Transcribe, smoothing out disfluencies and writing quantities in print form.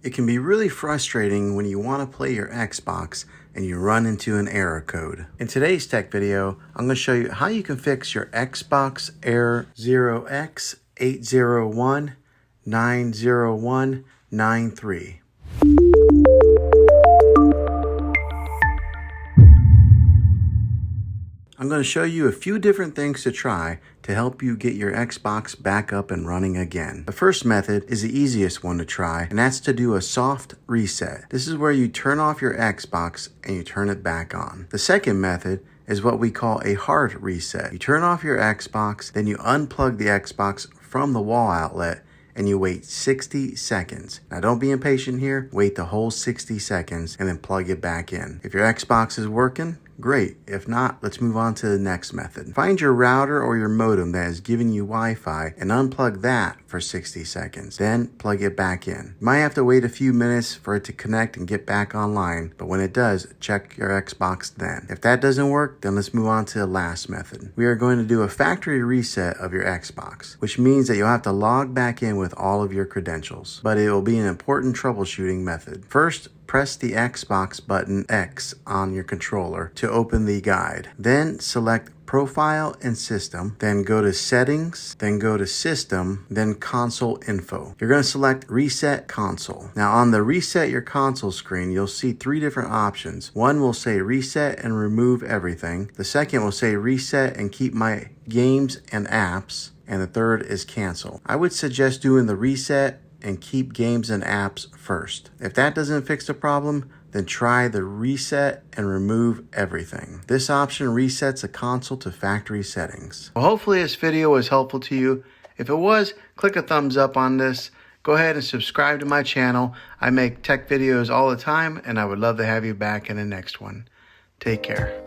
It can be really frustrating when you want to play your Xbox and you run into an error code. In today's tech video, I'm going to show you how you can fix your Xbox error 0x80190193. I'm going to show you a few different things to try to help you get your Xbox back up and running again. The first method is the easiest one to try, and that's to do a soft reset. This is where you turn off your Xbox and you turn it back on. The second method is what we call a hard reset. You turn off your Xbox, then you unplug the Xbox from the wall outlet and you wait 60 seconds. Now don't be impatient here, wait the whole 60 seconds and then plug it back in. If your Xbox is working, great. If not, let's move on to the next method. Find your router or your modem that is giving you Wi-Fi and unplug that for 60 seconds. Then plug it back in. You might have to wait a few minutes for it to connect and get back online, but when it does, check your Xbox then. If that doesn't work, then let's move on to the last method. We are going to do a factory reset of your Xbox, which means that you'll have to log back in with all of your credentials, but it will be an important troubleshooting method. First, press the Xbox button X on your controller to open the guide. Then select Profile and System, then go to Settings, then go to System, then Console Info. You're going to select Reset Console. Now on the Reset Your Console screen, you'll see three different options. One will say Reset and Remove Everything. The second will say Reset and Keep My Games and Apps. And the third is Cancel. I would suggest doing the Reset and Keep Games and Apps first. If that doesn't fix the problem, then try the Reset and Remove Everything. This option resets a console to factory settings. Well, hopefully this video was helpful to you. If it was, click a thumbs up on this. Go ahead and subscribe to my channel. I make tech videos all the time, and I would love to have you back in the next one. Take care.